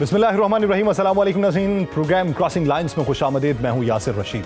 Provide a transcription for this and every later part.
बिस्मिल्लाहिर्रहमानिर्रहीम। अस्सलाम वालेकुम नाज़रीन, प्रोग्राम क्रॉसिंग लाइंस में खुशामदीद। मैं हूं यासिर रशीद।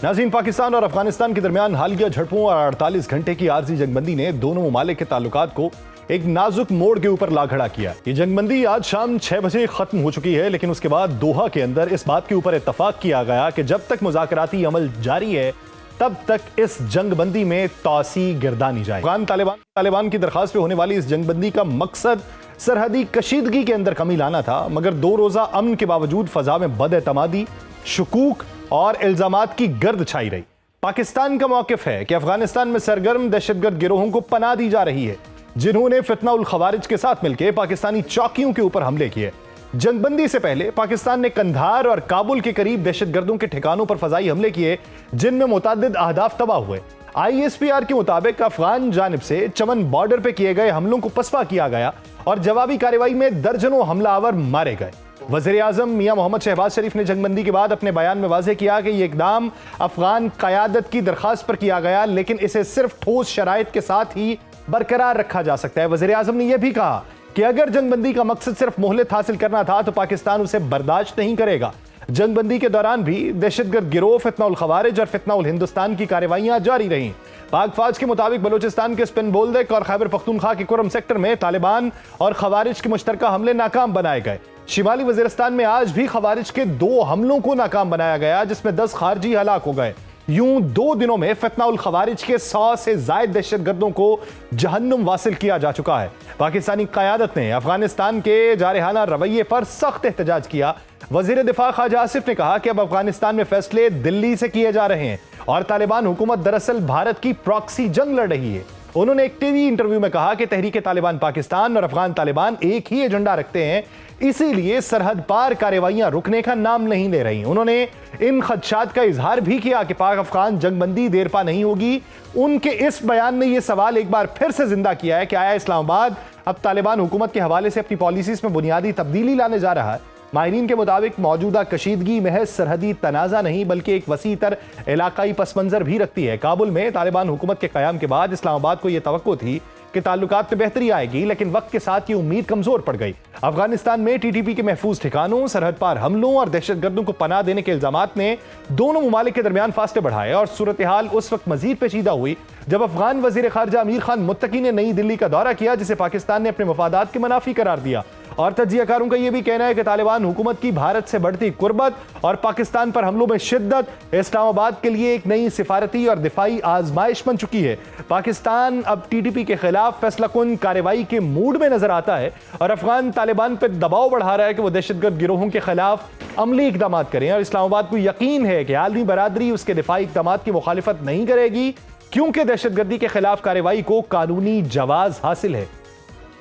नाज़रीन, पाकिस्तान और अफगानिस्तान के दरमियान हालिया झड़पों और 48 घंटे की आर्जी जंगबंदी ने दोनों ममालिक के ताल्लुकात को एक नाजुक मोड़ के ऊपर ला खड़ा किया। ये जंगबंदी आज शाम 6 बजे खत्म हो चुकी है, लेकिन उसके बाद दोहा के अंदर इस बात के ऊपर इत्तफाक किया गया कि जब तक मुज़ाकराती अमल जारी है तब तक इस जंगबंदी में तौसी गिरदानी जाए। अफगान तालिबान की दरखास्त पे होने वाली इस जंगबंदी का मकसद सरहदी कशीदगी के अंदर कमी लाना था, मगर 2 रोजा अमन के बावजूद फजा में बदएतमादी, शुकूक और इल्जामात की गर्द छाई रही। पाकिस्तान का मौकिफ है कि अफगानिस्तान में सरगर्म दहशतगर्द गिरोहों को पनाह दी जा रही है, जिन्होंने फितना उल खवारिज के साथ मिलकर पाकिस्तानी चौकियों के ऊपर हमले किए। जंगबंदी से पहले पाकिस्तान ने कंधार और काबुल के करीब दहशतगर्दों के ठिकानों पर फजाई हमले किए, जिनमें मुतअद्दिद अहदाफ तबाह हुए। ISPR के मुताबिक अफगान जानिब से चमन बॉर्डर पर किए गए हमलों को पसपा किया गया और जवाबी कार्रवाई में दर्जनों हमलावर मारे गए। वज़ीर आज़म मियां मोहम्मद शहबाज शरीफ ने जंगबंदी के बाद अपने बयान में वाज़ेह किया कि यह इकदाम अफगान क़यादत की दरखास्त पर किया गया, लेकिन इसे सिर्फ ठोस शराइत के साथ ही बरकरार रखा जा सकता है। वज़ीर आज़म ने यह भी कहा कि अगर जंगबंदी का मकसद सिर्फ मोहलत हासिल करना था तो पाकिस्तान उसे बर्दाश्त नहीं करेगा। जंगबंदी के दौरान भी दहशतगर्द गिरोह, फितना उल खवारिज और फितना उल हिंदुस्तान की कार्रवाइयां जारी रहीं। पाक फौज के मुताबिक बलूचिस्तान के स्पिन बोल्देक और खैबर पख्तूनख्वा के कुरम सेक्टर में तालिबान और खवारिज के मुश्तरका हमले नाकाम बनाए गए। शिमाली वजीरिस्तान में आज भी खवारिज के 2 हमलों को नाकाम बनाया गया, जिसमें 10 खारजी हलाक हो गए। यूं 2 दिनों में फितना उल खवारिज के 100 से जायद दहशतगर्दों को जहन्नुम वासिल किया जा चुका है। पाकिस्तानी क़यादत ने अफगानिस्तान के जारहाना रवैये पर सख्त एहतजाज किया। वजीर दिफा ख्वाजा आसिफ ने कहा कि अब अफगानिस्तान में फैसले दिल्ली से किए जा रहे हैं और तालिबान हुकूमत दरअसल भारत की प्रॉक्सी जंग लड़ रही है। उन्होंने एक टीवी इंटरव्यू में कहा कि तहरीक तालिबान पाकिस्तान और अफगान तालिबान एक ही एजेंडा रखते हैं, इसीलिए सरहद पार कार्रवाइयां रुकने का नाम नहीं ले रही। उन्होंने इन खदशात का इजहार भी किया कि पाक अफगान जंगबंदी देरपा नहीं होगी। उनके इस बयान ने यह सवाल एक बार फिर से जिंदा किया है कि आया इस्लामाबाद अब तालिबान हुकूमत के हवाले से अपनी पॉलिसीज में बुनियादी तब्दीली लाने जा रहा है। माहिरीन के मुताबिक मौजूदा कशीदगी महज सरहदी तनाज़ा नहीं बल्कि एक वसीतर इलाकाई पस मंजर भी रखती है। काबुल में तालिबान हुकूमत के क़याम के बाद इस्लामाबाद को यह तवक्को थी कि ताल्लुकात में बेहतरी आएगी, लेकिन वक्त के साथ ये उम्मीद कमजोर पड़ गई। अफगानिस्तान में TTP के महफूज ठिकानों, सरहद पार हमलों और दहशतगर्दों को पनाह देने के इल्जामात ने दोनों ममालिक के दरमियान फासले बढ़ाए और सूरत हाल उस वक्त मजीद पेचीदा हुई जब अफगान वजीर खारजा अमीर खान मुत्तकी ने नई दिल्ली का दौरा किया, जिसे पाकिस्तान ने अपने मफादात के मुनाफी करार दिया। और तज्जियाकारों का यह भी कहना है कि तालिबान हुकूमत की भारत से बढ़ती कुर्बत और पाकिस्तान पर हमलों में शिद्दत इस्लामाबाद के लिए एक नई सिफारती और दिफाई आजमाइश बन चुकी है। पाकिस्तान अब TTP के खिलाफ फैसलाकुन कार्रवाई के मूड में नजर आता है और अफगान तालिबान पर दबाव बढ़ा रहा है कि वो दहशतगर्द गिरोहों के खिलाफ अमली इकदाम करें। और इस्लामाबाद को यकीन है कि आलमी बरादरी उसके दिफाई इकदाम की मुखालिफत नहीं करेगी, क्योंकि दहशतगर्दी के खिलाफ कार्रवाई को कानूनी जवाज हासिल है।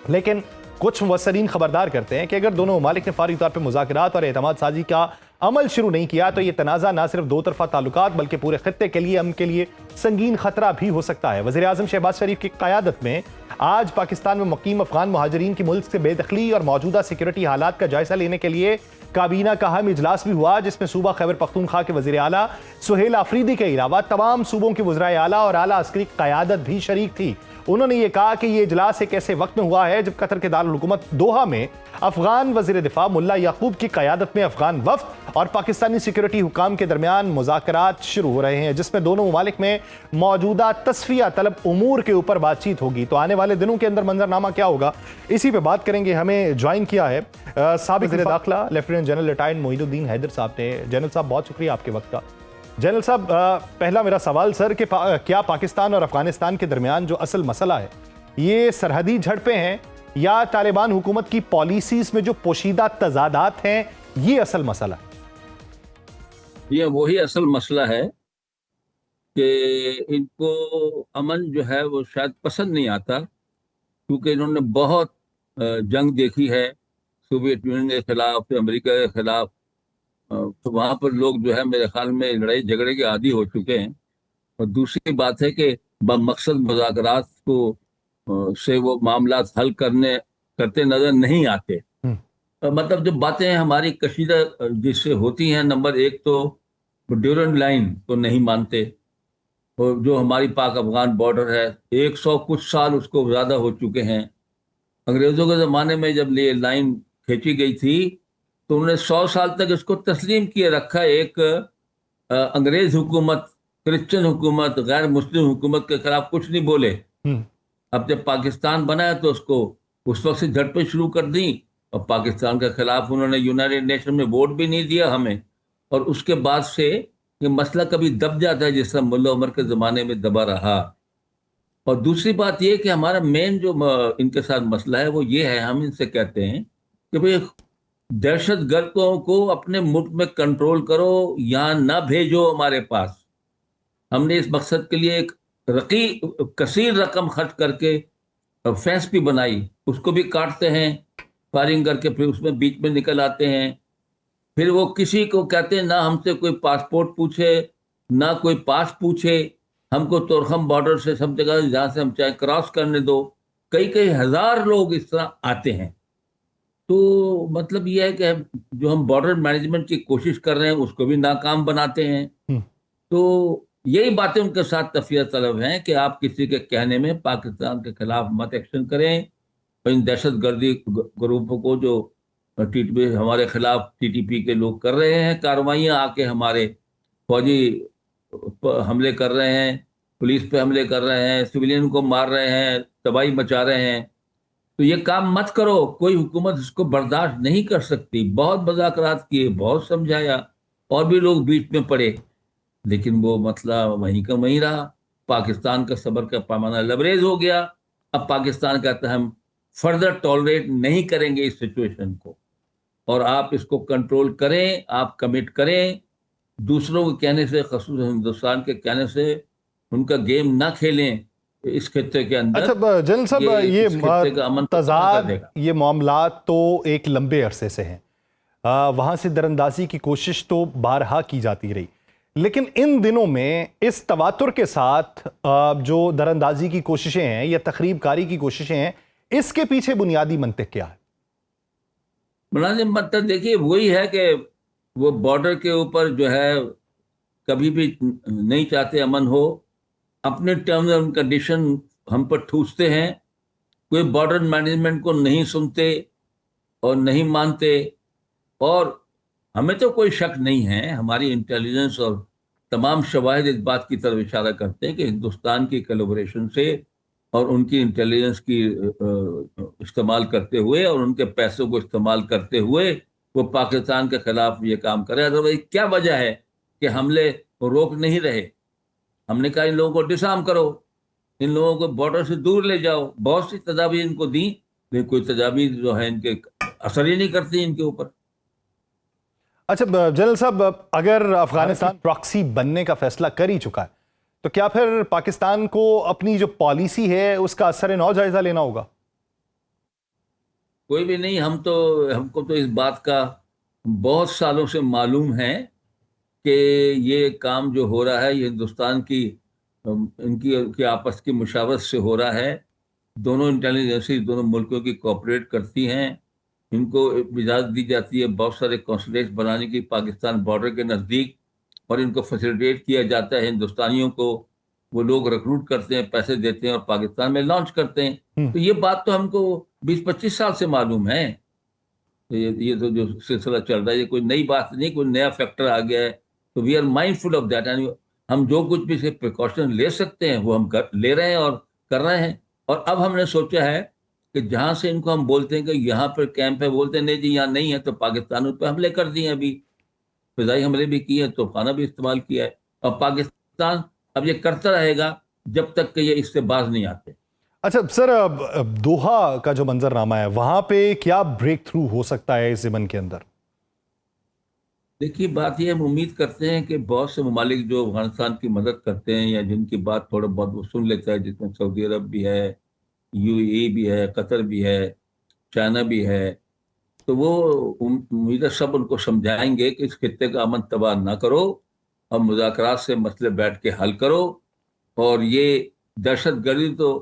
लेकिन कुछ मुबस्सिरीन खबरदार करते हैं कि अगर दोनों ममालिक ने फौरी तौर पर मुज़ाकरात और एतमाद साजी का अमल शुरू नहीं किया तो यह तनाज़ा न सिर्फ 2 तरफा ताल्लुकात बल्कि पूरे खित्ते के लिए अमन के लिए संगीन खतरा भी हो सकता है। वज़ीर आज़म शहबाज शरीफ की क़यादत में आज पाकिस्तान में मुकीम अफगान मुहाजिरीन की मुल्क से बेदखली और मौजूदा सिक्योरिटी हालात का जायजा लेने के लिए काबीना का अहम इजलास भी हुआ, जिसमें सूबा खैबर पख्तूनख्वा के वज़ीर आला सुहेल आफरीदी के अलावा तमाम सूबों के वज़राए आला और आला अस्करी क़यादत भी शरीक थी। उन्होंने ये कहा कि यह इजलास एक ऐसे वक्त में हुआ है जब कतर के दारुल हुकूमत दोहा में अफगान वज़ीर दिफा मुल्ला याकूब की क़यादत में अफगान वफ़द और पाकिस्तानी सिक्योरिटी हुकाम के दरमियान मुज़ाकरात शुरू हो रहे हैं, जिसमें दोनों ममालिक में मौजूदा तस्फिया तलब उमूर के ऊपर बातचीत होगी। तो आने वाले दिनों के अंदर मंजरनामा क्या होगा, इसी पे बात करेंगे। हमें ज्वाइन किया है साबिक़ वज़ीर दाखिला lieutenant general retired Moinuddin Haider साहब ने। जनरल साहब, बहुत शुक्रिया आपके वक्त का। जनरल साहब, पहला मेरा सवाल सर कि क्या पाकिस्तान और अफगानिस्तान के दरमियान जो असल मसला है ये सरहदी झड़पें हैं या तालिबान हुकूमत की पॉलिसीज में जो पोशीदा तजादात हैं, ये असल मसला है? ये वही असल मसला है कि इनको अमन जो है वो शायद पसंद नहीं आता, क्योंकि इन्होंने बहुत जंग देखी है सोवियत यूनियन के खिलाफ, अमेरिका के खिलाफ। तो वहाँ पर लोग जो है मेरे ख्याल में लड़ाई झगड़े के आदी हो चुके हैं। और दूसरी बात है कि मकसद मुज़ाकरात को से वो मामला हल करते नजर नहीं आते। मतलब जब बातें हमारी कशीदा जिससे होती हैं, नंबर 1 तो ड्यूरेंट लाइन को नहीं मानते, और जो हमारी पाक अफगान बॉर्डर है 100 कुछ साल उसको ज़्यादा हो चुके हैं। अंग्रेज़ों के ज़माने में जब ये लाइन खींची गई थी तो उन्होंने 100 साल तक इसको तस्लीम किए रखा। एक अंग्रेज हुकूमत, क्रिश्चियन हुकूमत, गैर मुस्लिम हुकूमत के खिलाफ कुछ नहीं बोले। हम्म। अब जब पाकिस्तान बना है तो उसको उस वक्त से झड़पें शुरू कर दी, और पाकिस्तान के खिलाफ उन्होंने यूनाइटेड नेशन में वोट भी नहीं दिया हमें। और उसके बाद से ये मसला कभी दब जाता है जिस तरह मुल्ला उमर के ज़माने में दबा रहा। और दूसरी बात ये कि हमारा मेन जो इनके साथ मसला है वो ये है, हम इनसे कहते हैं कि भाई दहशत गर्दों को अपने मुल्क में कंट्रोल करो, यहाँ ना भेजो हमारे पास। हमने इस मकसद के लिए एक कसीर रकम खर्च करके फेंस भी बनाई, उसको भी काटते हैं फायरिंग करके, फिर उसमें बीच में निकल आते हैं। फिर वो किसी को कहते हैं ना हमसे कोई पासपोर्ट पूछे, ना कोई पास पूछे, हमको तोरखम बॉर्डर से सब जगह जहाँ से हम चाहे क्रॉस करने दो। कई कई हजार लोग इस तरह आते हैं। तो मतलब ये है कि जो हम बॉर्डर मैनेजमेंट की कोशिश कर रहे हैं उसको भी नाकाम बनाते हैं। हम्म। तो यही बातें उनके साथ तफिया तलब हैं कि आप किसी के कहने में पाकिस्तान के खिलाफ मत एक्शन करें, और इन दहशत गर्दी ग्रुपों को जो टीटीपी हमारे खिलाफ टीटीपी के लोग कर रहे हैं कार्रवाइयाँ, आके हमारे फौजी हमले कर रहे हैं, पुलिस पे हमले कर रहे हैं, सिविलियन को मार रहे हैं, तबाही मचा रहे हैं, तो ये काम मत करो। कोई हुकूमत इसको बर्दाश्त नहीं कर सकती। बहुत मज़ाकरात किए, बहुत समझाया, और भी लोग बीच में पड़े, लेकिन वो मसला वहीं का वहीं रहा। पाकिस्तान का सब्र का पैमाना लबरेज हो गया। अब पाकिस्तान कहता है हम फर्दर टॉलरेट नहीं करेंगे इस सिचुएशन को, और आप इसको कंट्रोल करें, आप कमिट करें। दूसरों के कहने से, ख़ासतौर से हिंदुस्तान के कहने से उनका गेम ना खेलें इस खित्ते के अंदर। अच्छा जनरल साहब, ये इस खित्ते का अमन तबाह कर देगा। ये मामलात तो एक लंबे अरसे से हैं, वहां से दरअंदाजी की कोशिश तो बारहा की जाती रही, लेकिन इन दिनों में इस तवातुर के साथ जो दरअंदाजी की कोशिशें हैं या तखरीबकारी की कोशिशें हैं, इसके पीछे बुनियादी मंतक क्या है? बुनियादी मंतक देखिए वही है कि वो बॉर्डर के ऊपर जो है कभी भी नहीं चाहते अमन हो, अपने टर्म्स एंड कंडीशन हम पर ठूसते हैं, कोई बॉर्डर मैनेजमेंट को नहीं सुनते और नहीं मानते। और हमें तो कोई शक नहीं है, हमारी इंटेलिजेंस और तमाम शवाहिद इस बात की तरफ इशारा करते हैं कि हिंदुस्तान की कोलैबोरेशन से और उनकी इंटेलिजेंस की इस्तेमाल करते हुए और उनके पैसों को इस्तेमाल करते हुए वो पाकिस्तान के खिलाफ ये काम करे। अदरवाइज क्या वजह है कि हमले रोक नहीं रहे? हमने कहा इन लोगों को डिसआर्म करो, इन लोगों को बॉर्डर से दूर ले जाओ। बहुत सी तदाबीर इनको दी, लेकिन कोई तदाबीर जो है इनके असर ही नहीं करती इनके ऊपर। अच्छा जनरल साहब, अगर अफगानिस्तान प्रॉक्सी बनने का फैसला कर ही चुका है, तो क्या फिर पाकिस्तान को अपनी जो पॉलिसी है उसका असर नौ जायजा लेना होगा? कोई भी नहीं, हमको तो इस बात का बहुत सालों से मालूम है कि ये काम जो हो रहा है ये हिंदुस्तान की इनकी आपस की मुशावरत से हो रहा है। दोनों इंटेलिजेंसी दोनों मुल्कों की कोऑपरेट करती हैं, इनको इजाज़त दी जाती है बहुत सारे कॉन्सुलेट्स बनाने की पाकिस्तान बॉर्डर के नज़दीक, और इनको फैसिलिटेट किया जाता है। हिंदुस्तानियों को वो लोग रिक्रूट करते हैं, पैसे देते हैं और पाकिस्तान में लॉन्च करते हैं। तो ये बात तो हमको 20-25 साल से मालूम है। तो ये तो जो सिलसिला चल रहा है ये कोई नई बात नहीं, कोई नया फैक्टर आ गया है। तो we are mindful of that, and हम जो कुछ भी से प्रिकॉशन ले सकते हैं वो हम ले रहे हैं और कर रहे हैं। और अब हमने सोचा है कि जहां से इनको हम बोलते हैं कि यहाँ पर कैंप है, बोलते हैं नहीं जी यहाँ नहीं है, तो पाकिस्तान उस पर हमले कर दिए, अभी फिजाई हमले भी किए हैं, तोफाना भी इस्तेमाल किया है। और पाकिस्तान अब ये करता रहेगा जब तक कि ये इससे बाज नहीं आते। अच्छा सर, दोहा का जो मंजरनामा है वहां पे क्या ब्रेक थ्रू हो सकता है इस ज़मन के अंदर? देखिए बात यह हम उम्मीद करते हैं कि बहुत से ममालिक जो अफगानिस्तान की मदद करते हैं या जिनकी बात थोड़ा बहुत वो सुन लेता है, जिसमें सऊदी अरब भी है, यूएई भी है, कतर भी है, चाइना भी है, तो वो उम्मीद है सब उनको समझाएंगे कि इस खित्ते का अमन तबाह ना करो और मुज़ाकरात से मसले बैठ के हल करो, और ये दहशत गर्दी तो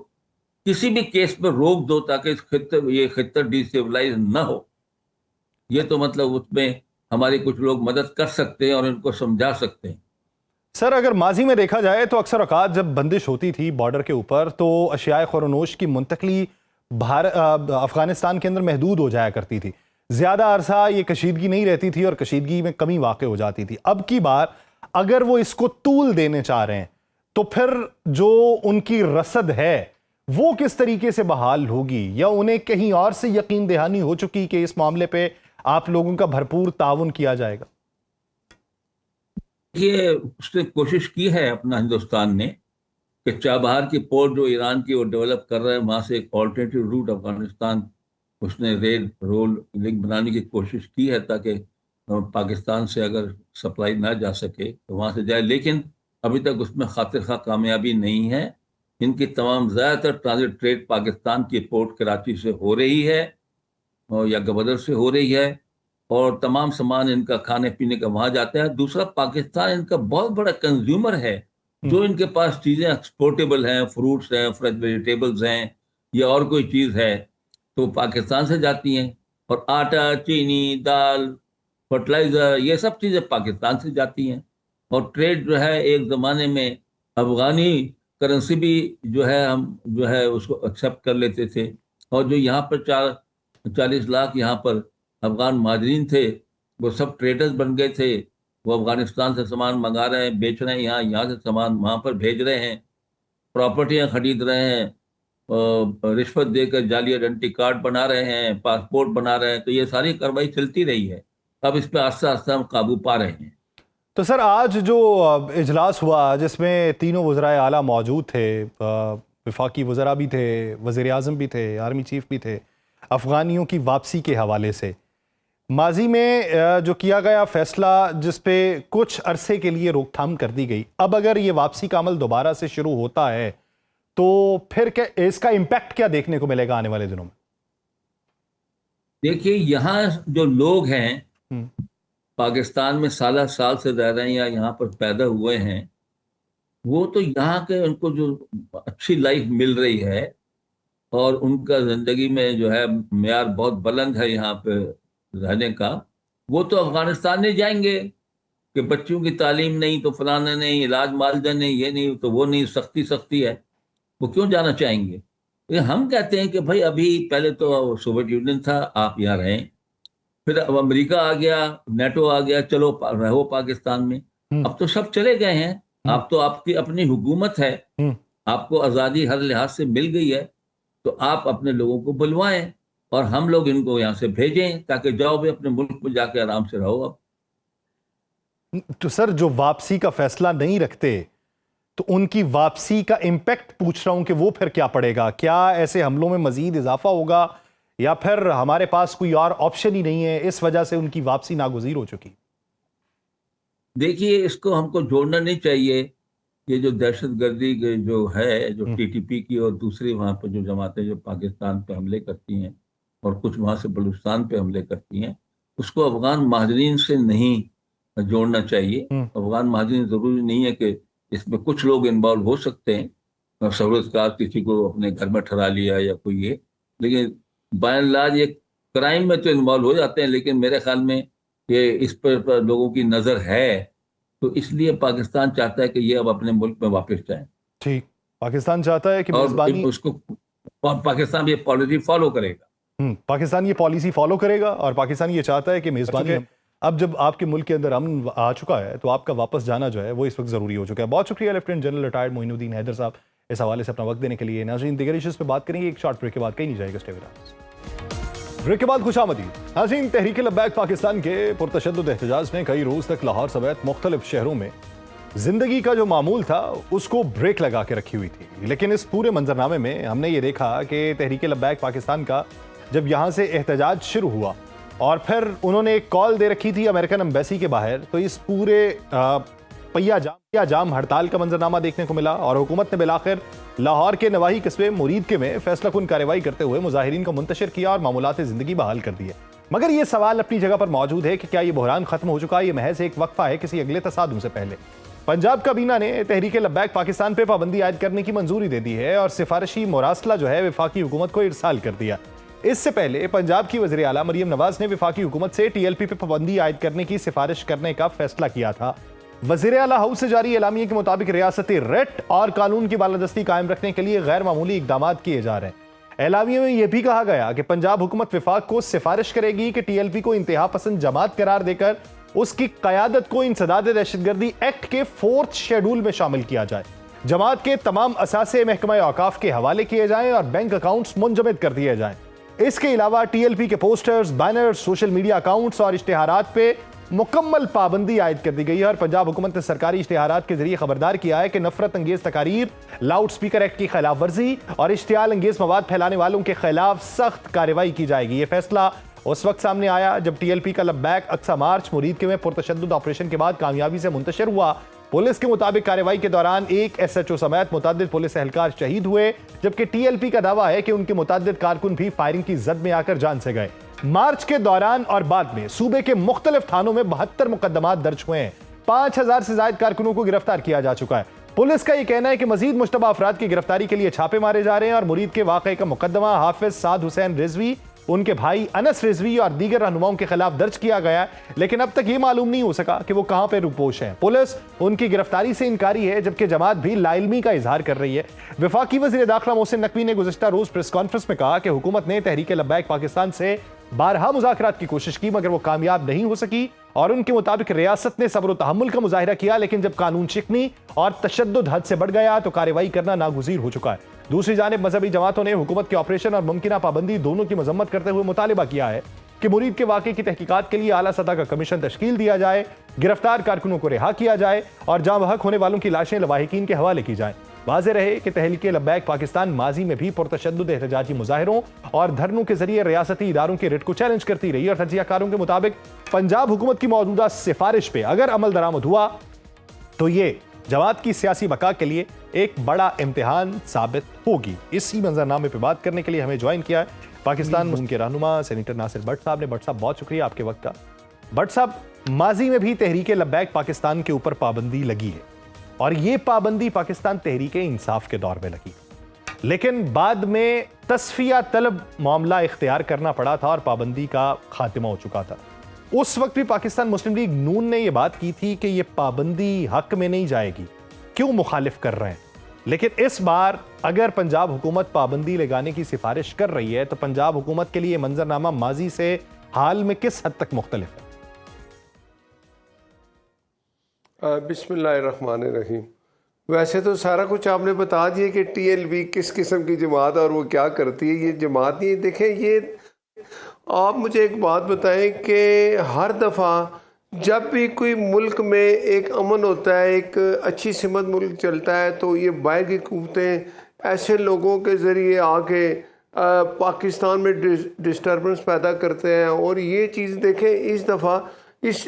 किसी भी केस में रोक दो ताकि ये खित्ता डिस्टेबलाइज ना हो। ये तो मतलब उसमें हमारे कुछ लोग मदद कर सकते हैं और इनको समझा सकते हैं। सर अगर माजी में देखा जाए तो अक्सर औकात जब बंदिश होती थी बॉर्डर के ऊपर तो अशियाए खुरनोश की मुंतकली अफगानिस्तान के अंदर महदूद हो जाया करती थी, ज्यादा अरसा ये कशीदगी नहीं रहती थी और कशीदगी में कमी वाक़ई हो जाती थी। अब की बार अगर वो इसको तूल देने चाह रहे हैं तो फिर जो उनकी रसद है वो किस तरीके से बहाल होगी, या उन्हें कहीं और से यकीन दहानी हो चुकी कि इस मामले पे आप लोगों का भरपूर ताउन किया जाएगा? ये उसने कोशिश की है अपना हिंदुस्तान ने कि चाबहार की पोर्ट जो ईरान की वो डेवलप कर रहा है, वहां से एक ऑल्टरनेटिव रूट अफगानिस्तान उसने रेल रोल लिंक बनाने की कोशिश की है ताकि पाकिस्तान से अगर सप्लाई ना जा सके तो वहां से जाए, लेकिन अभी तक उसमें खातिर खा कामयाबी नहीं है। इनकी तमाम ज़्यादातर ट्रांजिट ट्रेड पाकिस्तान की पोर्ट कराची से हो रही है और या गबदर से हो रही है, और तमाम सामान इनका खाने पीने का वहां जाता है। दूसरा, पाकिस्तान इनका बहुत बड़ा कंज्यूमर है। जो इनके पास चीजें एक्सपोर्टेबल हैं, फ्रूट्स हैं, फ्रेश वेजिटेबल्स हैं या और कोई चीज है तो पाकिस्तान से जाती हैं, और आटा, चीनी, दाल, फर्टिलाइजर, ये सब चीजें पाकिस्तान से जाती हैं। और ट्रेड जो है, एक जमाने में अफगानी करेंसी भी जो है हम जो है उसको एक्सेप्ट कर लेते थे, और जो यहाँ पर 40 लाख यहाँ पर अफगान महाजरीन थे वो सब ट्रेडर्स बन गए थे। वो अफगानिस्तान से सामान मंगा रहे हैं, बेच रहे हैं, यहाँ से सामान वहाँ पर भेज रहे हैं, प्रॉपर्टियाँ खरीद रहे हैं, रिश्वत देकर जाली आइडेंटिटी कार्ड बना रहे हैं, पासपोर्ट बना रहे हैं। तो ये सारी कार्रवाई चलती रही है। अब इस पर आस्ता आस्ता हम काबू पा रहे हैं। तो सर, आज जो इजलास हुआ जिसमें तीनों वज़राए आला मौजूद थे, वफाकी वज़रा भी थे, वज़ीर आज़म भी थे, आर्मी चीफ भी थे, अफ़गानियों की वापसी के हवाले से माजी में जो किया गया फैसला जिस पे कुछ अरसे के लिए रोकथाम कर दी गई, अब अगर ये वापसी का अमल दोबारा से शुरू होता है तो फिर क्या इसका इम्पैक्ट क्या देखने को मिलेगा आने वाले दिनों में? देखिए, यहाँ जो लोग हैं पाकिस्तान में साल साल से रह रहे हैं या यहाँ पर पैदा हुए हैं, वो तो यहाँ के उनको जो अच्छी लाइफ मिल रही है और उनका जिंदगी में जो है मेयार बहुत बुलंद है यहाँ पे रहने का, वो तो अफगानिस्तान नहीं जाएंगे कि बच्चों की तालीम नहीं तो फलाना नहीं, इलाज मुआवजा नहीं, ये नहीं तो वो नहीं, सख्ती सख्ती है, वो क्यों जाना चाहेंगे? तो हम कहते हैं कि भाई अभी पहले तो सोवियत यूनियन था, आप यहाँ रहें, फिर अब अमेरिका आ गया, नेटो आ गया, चलो रहो पाकिस्तान में। अब तो सब चले गए हैं, अब तो आपकी अपनी हुकूमत है, आपको आज़ादी हर लिहाज से मिल गई है, तो आप अपने लोगों को बुलवाएं और हम लोग इनको यहाँ से भेजें ताकि जाओ भी अपने मुल्क में जाके आराम से रहो। अब तो सर, जो वापसी का फैसला नहीं रखते तो उनकी वापसी का इम्पैक्ट पूछ रहा हूं कि वो फिर क्या पड़ेगा? क्या ऐसे हमलों में मजीद इजाफा होगा या फिर हमारे पास कोई और ऑप्शन ही नहीं है, इस वजह से उनकी वापसी नागुज़ीर हो चुकी? देखिए, इसको हमको जोड़ना नहीं चाहिए। ये जो दहशतगर्दी जो है, जो टीटीपी की और दूसरी वहाँ पर जो जमातें जो पाकिस्तान पे हमले करती हैं और कुछ वहाँ से बलूचिस्तान पे हमले करती हैं, उसको अफगान महाजरीन से नहीं जोड़ना चाहिए। अफगान महाजरीन जरूरी नहीं है कि इसमें कुछ लोग इन्वॉल्व हो सकते हैं, सहूलतकार किसी को अपने घर में ठहरा लिया या कोई ये, लेकिन बाय एंड लार्ज ये क्राइम में तो इन्वॉल्व हो जाते हैं। लेकिन मेरे ख्याल में ये इस पर लोगों की नजर है, तो इसलिए पाकिस्तान चाहता है कि ये अब अपने मुल्क में वापस जाएं। ठीक, पाकिस्तान चाहता है कि और उसको पाकिस्तान ये पॉलिसी फॉलो करेगा। पाकिस्तान ये पॉलिसी फॉलो करेगा और पाकिस्तान ये चाहता है कि मेजबानी, अब जब आपके मुल्क के अंदर अमन आ चुका है तो आपका वापस जाना जो है वो इस वक्त जरूरी हो चुका है। बहुत शुक्रिया lieutenant general retired Moinuddin Haider साहब इस हवाले से अपना वक्त देने के लिए। नाज़रीन, दीगर इश्यूज पे बात करेंगे एक शॉर्ट ब्रेक के बाद, कहीं नहीं जाएगा, स्टे विद अस। ब्रेक के बाद खुशामदीद नाज़रीन। तहरीक लब्बैक पाकिस्तान के पुरतशद्दुद एहतजाज ने कई रोज तक लाहौर समेत मुख्तलिफ शहरों में जिंदगी का जो मामूल था उसको ब्रेक लगा के रखी हुई थी। लेकिन इस पूरे मंजरनामे में हमने ये देखा कि तहरीक लब्बैक पाकिस्तान का जब यहाँ से एहतजाज शुरू हुआ और फिर उन्होंने एक कॉल दे रखी थी अमेरिकन एम्बेसी के बाहर, तो इस पूरे पहिया जाम हड़ताल का मंजरनामा देखने को मिला और हुकूमत ने बिलाखिर लाहौर के नवाही कस्बे मुरीद के में फैसलाकुन कार्रवाई करते हुए मुजाहिरीन को मुंतशिर किया और मामूलात जिंदगी बहाल कर दिए। मगर ये सवाल अपनी जगह पर मौजूद है कि क्या ये बहरान खत्म हो चुका है, ये महज एक वक्फा है किसी अगले तसादुम से पहले? पंजाब काबीना ने तहरीक लब्बैक पाकिस्तान पे पाबंदी आयद करने की मंजूरी दे दी है और सिफारिशी मुरासला जो है वफाकी हुकूमत को इरसाल कर दिया। इससे पहले पंजाब की वज़ीर आला मरियम नवाज ने वफाकी हुकूमत से TLP पे पाबंदी आयद करने की सिफारिश करने का फैसला किया था। वज़ीर आला हाउस से जारी एलामिये के मुताबिक रियासती रेट और कानून की बालादस्ती कायम रखने के लिए गैर मामूली इकदाम किए जा रहे हैं। एलामिया में यह भी कहा गया कि पंजाब हुकूमत विफाक को सिफारिश करेगी कि टीएलपी को इंतहा पसंद जमात करार देकर उसकी कयादत को इंसदाद दहशतगर्दी एक्ट के 4th शेड्यूल में शामिल किया जाए। जमात के तमाम असासे महकमा औकाफ के हवाले किए जाएं और बैंक अकाउंट्स मुंजमद कर दिए जाएं। इसके अलावा टीएलपी के posters, banners, social media accounts और इश्तिहारात पे मुकम्मल पाबंदी आयद कर दी गई है और पंजाब हुकूमत ने सरकारी इश्तिहारात के जरिए खबरदार किया है कि नफरत अंगेज तकारीर, लाउड स्पीकर एक्ट की खिलाफ वर्जी और इश्तियाल अंगेज मवाद फैलाने वालों के खिलाफ सख्त कार्रवाई की जाएगी। यह फैसला उस वक्त सामने आया जब टीएलपी का लब्बैक अक्सा मार्च मुरीद के में पुरतशद्दुद ऑपरेशन के बाद कामयाबी से मुंतशिर हुआ। पुलिस के मुताबिक कार्रवाई के दौरान एक एसएचओ समेत मुतअद्दिद पुलिस एहलकार शहीद हुए, जबकि टीएलपी का दावा है कि उनके मुतअद्दिद कारकुन भी फायरिंग की जद में आकर जान से गए। मार्च के दौरान और बाद में सूबे के मुख्तलिफ थानों में 72 मुकदमात दर्ज हुए हैं। 5000 से ज्यादा कारकुनों को गिरफ्तार किया जा चुका है। पुलिस का यह कहना है कि मजीद मुश्तबा अफराद की गिरफ्तारी के लिए छापे मारे जा रहे हैं और मुरीद के वाकये का मुकदमा हाफिज साद हुसैन रिजवी, उनके भाई अनस रिजवी और दीगर रहनुमाओं के खिलाफ दर्ज किया गया है, लेकिन अब तक यह मालूम नहीं हो सका कि वो कहां पर रुपोश हैं। पुलिस उनकी गिरफ्तारी से इनकारी है, जबकि जमात भी लाइल्मी का इजहार कर रही है। वफाकी वज़ीर दाखिला मोहसिन नकवी ने गुज़िश्ता रोज प्रेस कॉन्फ्रेंस में कहा कि हुकूमत ने तहरीक लब्बैक पाकिस्तान से बारहा मुज़ाकरात की कोशिश की, मगर वो कामयाब नहीं हो सकी और उनके मुताबिक रियासत ने सब्र व तहम्मुल का मुजाहिरा किया, लेकिन जब कानून शिकनी और तशद्दुद हद से बढ़ गया तो कार्रवाई करना नागुज़ीर हो चुका है। दूसरी जानिब मजहबी जमातों ने हुकूमत के ऑपरेशन और मुमकिना पाबंदी दोनों की मजम्मत करते हुए मुतालिबा किया है कि मुरीद के वाक़े की तहकीकात के लिए आला सतह का कमीशन तश्कील दिया जाए, गिरफ्तार कारकुनों को रिहा किया जाए और जाँ बहक होने वालों की लाशें लवाहिकीन के हवाले की जाएं। वाज़ेह रहे कि तहरीक लब्बैक पाकिस्तान माजी में भी पुरतशद्दुद एहतजाजी मुजाहिरों और धरनों के जरिए रियासती इदारों के रिट को चैलेंज करती रही और तजियाकारों के मुताबिक पंजाब हुकूमत की मौजूदा सिफारिश पे अगर अमल दरामद हुआ तो ये जमात की सियासी बका के लिए एक बड़ा इम्तिहान साबित होगी। इसी मंजरनामे पे बात करने के लिए हमें ज्वाइन किया है पाकिस्तान मुस्लिम के रहनुमा सेनेटर नासिर भट्ट साहब ने। भट्ट साहब बहुत शुक्रिया आपके वक्त का। भट्ट साहब, माजी में भी तहरीक लब्बैक पाकिस्तान के ऊपर पाबंदी लगी है और ये पाबंदी पाकिस्तान तहरीक इंसाफ के दौर में लगी, लेकिन बाद में तस्फिया तलब मामला इख्तियार करना पड़ा था और पाबंदी का खात्मा हो चुका था। उस वक्त भी पाकिस्तान मुस्लिम लीग नून ने यह बात की थी कि यह पाबंदी हक में नहीं जाएगी, क्यों मुखालिफ कर रहे हैं। लेकिन इस बार अगर पंजाब हुकूमत पाबंदी लगाने की सिफारिश कर रही है तो पंजाब हुकूमत के लिए मंजरनामा माजी से हाल में किस हद तक मुख्तलिफ है? बिस्मिल्लाहिर्रहमानिर्रहीम। वैसे तो सारा कुछ आपने बता दिया कि टीएलपी किस किस्म की जमात और वो क्या करती है। ये जमात नहीं, देखें, ये आप मुझे एक बात बताएं कि हर दफ़ा जब भी कोई मुल्क में एक अमन होता है, एक अच्छी सिमत मुल्क चलता है, तो ये बाहर की कुव्वतें ऐसे लोगों के ज़रिए आके पाकिस्तान में डिस्टर्बेंस पैदा करते हैं। और ये चीज़ देखें, इस दफ़ा इस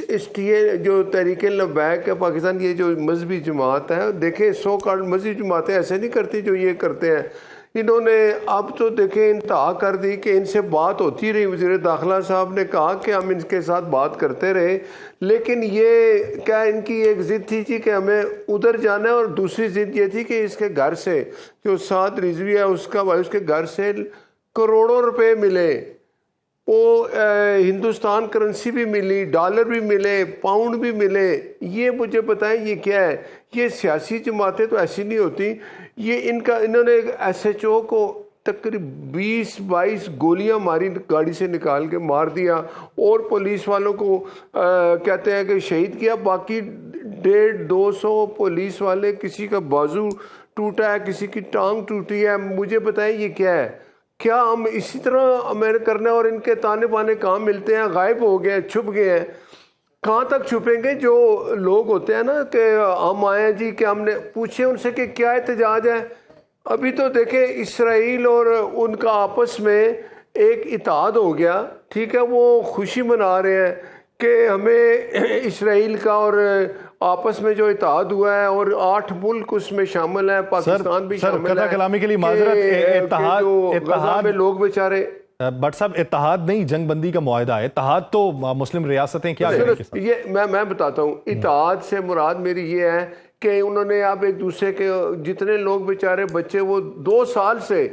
जो तहरीक लब्बैक है पाकिस्तान की, ये जो मजहबी जमात है, देखें सो कॉल्ड मजहबी जमातें ऐसे नहीं करती जो ये करते हैं। इन्होंने अब तो देखें इंतहा कर दी कि इनसे बात होती रही। वज़ीर दाखिला साहब ने कहा कि हम इनके साथ बात करते रहे, लेकिन ये क्या इनकी एक ज़िद थी कि हमें उधर जाना है और दूसरी ज़िद ये थी कि इसके घर से जो साद रिजवी है उसका भाई, उसके घर से करोड़ों रुपए मिले, वो हिंदुस्तान करेंसी भी मिली, डॉलर भी मिले, पाउंड भी मिले। ये मुझे बताएं ये क्या है? ये सियासी जमातें तो ऐसी नहीं होती। ये इन्होंने एक एसएचओ को तकरीबन 20-22 गोलियां मारी, गाड़ी से निकाल के मार दिया और पुलिस वालों को कहते हैं कि शहीद किया। बाकी 150-200 पुलिस वाले, किसी का बाजू टूटा है, किसी की टांग टूटी है। मुझे बताएं ये क्या है? क्या हम इसी तरह हमें करना है? और इनके ताने बाने कहाँ मिलते हैं? गायब हो गए हैं, छुप गए हैं। कहाँ तक छुपेंगे? जो लोग होते हैं ना कि हम आए हैं जी, कि हमने पूछे उनसे कि क्या एहतजाज है। अभी तो देखें इसराइल और उनका आपस में एक इत्तेहाद हो गया, ठीक है, वो खुशी मना रहे हैं कि हमें इसराइल का और आपस में जो इत्तेहाद हुआ है और 8 मुल्क उसमें शामिल है, पाकिस्तान भी शामिल है। कलामी के लिए माजरत, इत्तेहाद में लोग बेचारे। बट साहब, इत्तेहाद नहीं, जंग बंदी का मुआहदा है। इत्तेहाद तो मुस्लिम रियासतें क्या करेंगी? ये मैं बताता हूँ। इत्तेहाद से मुराद मेरी ये है कि उन्होंने अब एक दूसरे के जितने लोग बेचारे बच्चे, वो 2 साल से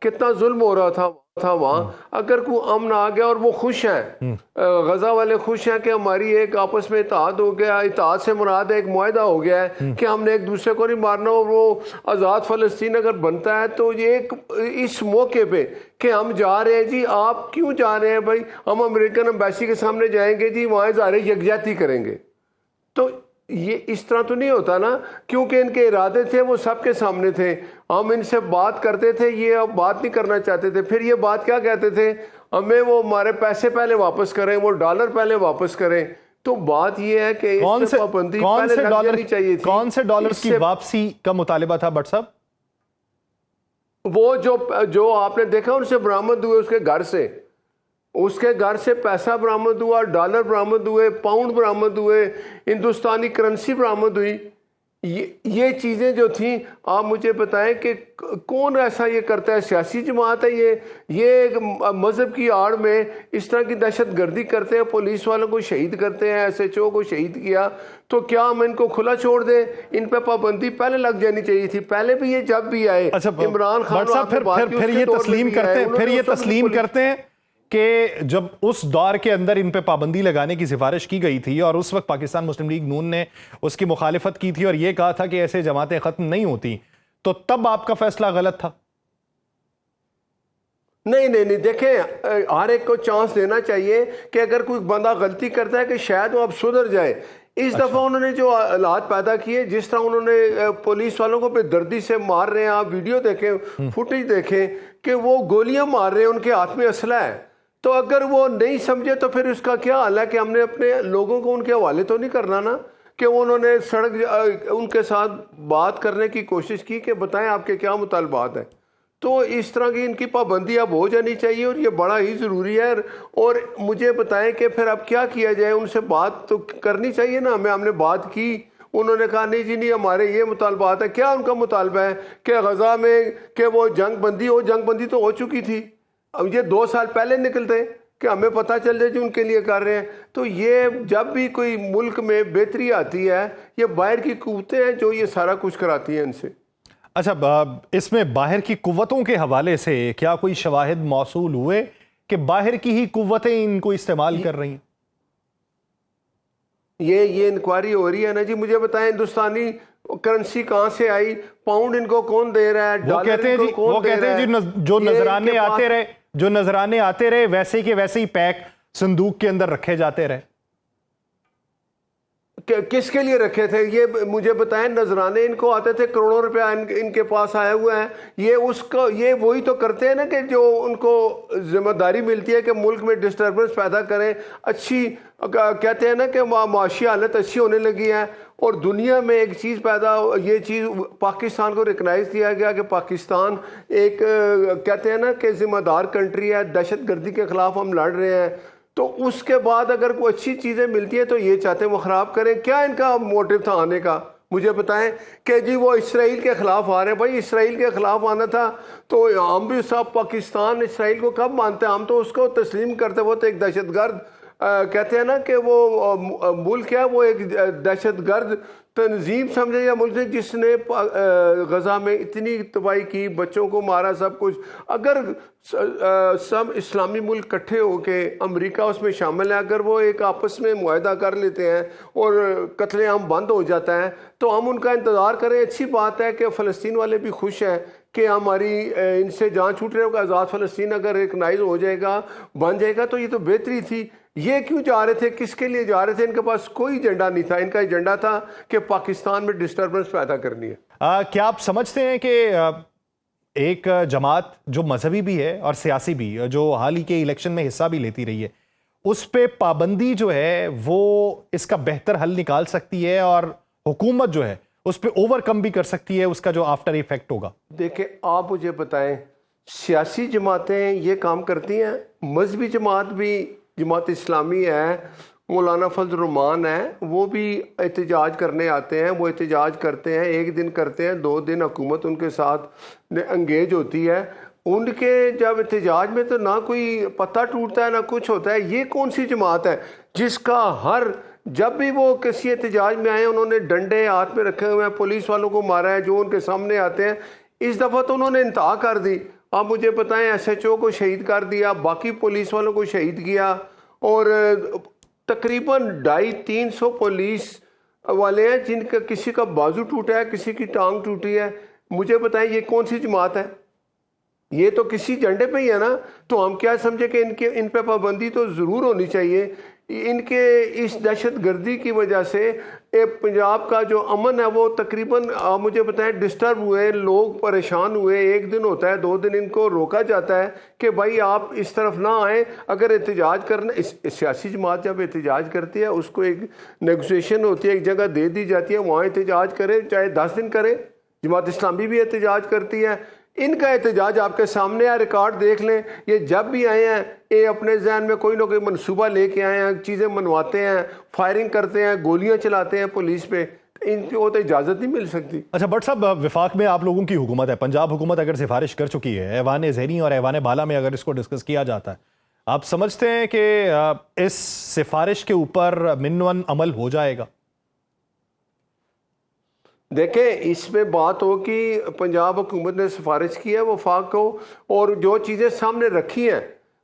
कितना जुल्म हो रहा था। था वहाँ, अगर कोई अमन आ गया और वो खुश हैं, गजा वाले खुश हैं कि हमारी एक आपस में इत्तेहाद हो गया, इत्तेहाद से मुराद एक मुआहदा हो गया है कि हमने एक दूसरे को नहीं मारना, और वो आज़ाद फ़लस्तीन अगर बनता है तो ये एक इस मौके पे कि हम जा रहे हैं जी, आप क्यों जा रहे हैं भाई, हम अमेरिकन एम्बेसी के सामने जाएंगे जी, वहाँ इज़हार यकजहती करेंगे, तो ये इस तरह तो नहीं होता ना, क्योंकि इनके इरादे थे वो सबके सामने थे, हम इनसे बात करते थे, ये अब बात नहीं करना चाहते थे, फिर ये बात क्या कहते थे, हमें वो हमारे पैसे पहले वापस करें, वो डॉलर पहले वापस करें, तो बात ये है कि कौन से पाबंदी कौन पहले से लग डॉलर जानी चाहिए थी। कौन से डॉलर्स की वापसी का मुतालिबा था भट्ट साहब? वो जो आपने देखा उनसे बरामद हुए, उसके घर से पैसा बरामद हुआ, डॉलर बरामद हुए, पाउंड बरामद हुए, हिंदुस्तानी करेंसी बरामद हुई, ये चीज़ें जो थी, आप मुझे बताएं कि कौन ऐसा ये करता है, सियासी जमात है ये एक मज़हब की आड़ में इस तरह की दहशत गर्दी करते हैं, पुलिस वालों को शहीद करते हैं, SHO को शहीद किया, तो क्या हम इनको खुला छोड़ दें? इन पे पाबंदी पहले लग जानी चाहिए थी, पहले भी ये जब भी आए। अच्छा, इमरान खान फिर ये तस्लीम करते हैं कि जब उस दौर के अंदर इन पे पाबंदी लगाने की सिफारिश की गई थी और उस वक्त पाकिस्तान मुस्लिम लीग नून ने उसकी मुखालिफत की थी और यह कहा था कि ऐसे जमातें खत्म नहीं होती, तो तब आपका फैसला गलत था? नहीं, देखें, हर एक को चांस देना चाहिए कि अगर कोई बंदा गलती करता है कि शायद वो अब सुधर जाए। इस दफ़ा उन्होंने जो हालात पैदा किए, जिस तरह उन्होंने पुलिस वालों को बेदर्दी से मार रहे हैं, आप वीडियो देखें, फुटेज देखें कि वो गोलियां मार रहे हैं, उनके हाथ में असला है, तो अगर वो नहीं समझे तो फिर उसका क्या हाल है कि हमने अपने लोगों को उनके हवाले तो नहीं करना ना, कि उन्होंने सड़क उनके साथ बात करने की कोशिश की कि बताएं आपके क्या मुतालबात हैं। तो इस तरह की इनकी पाबंदी अब हो जानी चाहिए और ये बड़ा ही ज़रूरी है। और मुझे बताएं कि फिर अब क्या किया जाए, उनसे बात तो करनी चाहिए ना, हमने बात की, उन्होंने कहा नहीं जी नहीं, हमारे ये मुतालबात है। क्या उनका मुतालबा है कि गजा में कि वो जंग बंदी तो हो चुकी थी, अब ये 2 साल पहले निकलते कि हमें पता चल जाए जो उनके लिए कर रहे हैं। तो ये जब भी कोई मुल्क में बेहतरी आती है, ये बाहर की कुव्वतें हैं जो ये सारा कुछ कराती हैं इनसे। अच्छा, इसमें बाहर की कुव्वतों के हवाले से क्या कोई शवाहिद मौसूल हुए कि बाहर की ही कुव्वतें इनको इस्तेमाल कर रही हैं? ये इंक्वायरी हो रही है ना जी। मुझे बताएं, हिंदुस्तानी करेंसी कहाँ से आई, पाउंड इनको कौन दे रहा है, वो कहते हैं जी जो नजराने आते रहे वैसे के वैसे ही पैक संदूक के अंदर रखे जाते रहे। किसके लिए रखे थे ये मुझे बताएं? नजराने इनको आते थे, करोड़ों रुपया इनके पास आया हुआ है। ये वही तो करते हैं ना कि जो उनको जिम्मेदारी मिलती है कि मुल्क में डिस्टर्बेंस पैदा करें, अच्छी कहते हैं ना कि माशी हालत अच्छी होने लगी है और दुनिया में एक चीज़ ये चीज़ पाकिस्तान को रिकग्नाइज किया गया कि पाकिस्तान एक कहते हैं ना कि जिम्मेदार कंट्री है, दहशत गर्दी के ख़िलाफ़ हम लड़ रहे हैं। तो उसके बाद अगर कोई अच्छी चीज़ें मिलती है तो ये चाहते हैं वो ख़राब करें। क्या इनका मोटिव था आने का? मुझे बताएं कि जी वो इसराइल के ख़िलाफ़ आ रहे हैं। भाई इसराइल के ख़िलाफ़ आना था तो हम भी सब पाकिस्तान इसराइल को कब मानते हैं? हम तो उसको तस्लीम करते, वो तो एक दहशतगर्द कहते हैं ना कि वो मुल्क है, वो एक दहशतगर्द तंजीम समझे या मुल्क है जिसने गजा में इतनी तबाही की, बच्चों को मारा, सब कुछ। अगर सब इस्लामी मुल्क इकट्ठे होके, अमेरिका उसमें शामिल है, अगर वो एक आपस में मुआहदा कर लेते हैं और कत्लेआम बंद हो जाता है तो हम उनका इंतज़ार करें। अच्छी बात है कि फ़लस्तीन वाले भी खुश हैं कि हमारी इनसे जान छूट रही होगा। आज़ाद फ़लस्तीन अगर रिकग्नाइज हो जाएगा, बन जाएगा तो ये तो बेहतरी थी। ये क्यों जा रहे थे, किसके लिए जा रहे थे? इनके पास कोई एजेंडा नहीं था। इनका एजेंडा था कि पाकिस्तान में डिस्टर्बेंस पैदा करनी है। क्या आप समझते हैं कि एक जमात जो मजहबी भी है और सियासी भी, जो हाल ही के इलेक्शन में हिस्सा भी लेती रही है, उस पे पाबंदी जो है वो इसका बेहतर हल निकाल सकती है और हुकूमत जो है उस पे ओवरकम भी कर सकती है उसका जो आफ्टर इफेक्ट होगा? देखिए, आप मुझे बताएं, सियासी जमातें ये काम करती हैं, मजहबी जमात भी, जमात इस्लामी है, मौलाना फजल रहमान है, वो भी एहतजाज करने आते हैं। वो एहतजाज करते हैं, 1 दिन करते हैं, 2 दिन हुकूमत उनके साथ एंगेज होती है। उनके जब एहतजाज में तो ना कोई पत्ता टूटता है ना कुछ होता है। ये कौन सी जमात है जिसका जब भी वो किसी एहतजाज में आए उन्होंने डंडे हाथ में रखे हुए हैं, पुलिस वालों को मारा है जो उनके सामने आते हैं। इस दफ़ा तो उन्होंने इंतहा कर दी। आप मुझे बताएं, SHO को शहीद कर दिया, बाकी पुलिस वालों को शहीद किया, और तकरीबन 250-300 पुलिस वाले हैं जिनका किसी का बाजू टूटा है, किसी की टांग टूटी है। मुझे बताएं ये कौन सी जमात है? ये तो किसी झंडे पे ही है ना। तो हम क्या समझे कि इन पे पाबंदी तो ज़रूर होनी चाहिए। इनके इस दहशत गर्दी की वजह से पंजाब का जो अमन है वो तकरीबन, आप मुझे बताएं, डिस्टर्ब हुए, लोग परेशान हुए। एक दिन होता है, 2 दिन इनको रोका जाता है कि भाई आप इस तरफ ना आए। अगर एहतजाज करना, सियासी जमात जब एहतजाज करती है उसको एक नेगोशिएशन होती है, एक जगह दे दी जाती है, वहाँ एहतजाज करे, चाहे 10 दिन करे। जमात इस्लामी भी एहतजाज करती है। इनका एहतजाज आपके सामने है, रिकॉर्ड देख लें। ये जब भी आए हैं ये अपने जहन में कोई ना कोई मनसूबा लेके आए हैं, चीज़ें मनवाते हैं, फायरिंग करते हैं, गोलियां चलाते हैं पुलिस पे। इनको तो इजाज़त नहीं मिल सकती। अच्छा भट्ट साहब, विफाक में आप लोगों की हुकूमत है, पंजाब हुकूमत अगर सिफारिश कर चुकी है ऐवान ज़हनी और ऐवान बाला में, अगर इसको डिस्कस किया जाता है, आप समझते हैं कि इस सिफारिश के ऊपर मिनवन अमल हो जाएगा? देखें, इसमें बात हो कि पंजाब हुकूमत ने सिफारिश की है वफाक को, और जो चीज़ें सामने रखी हैं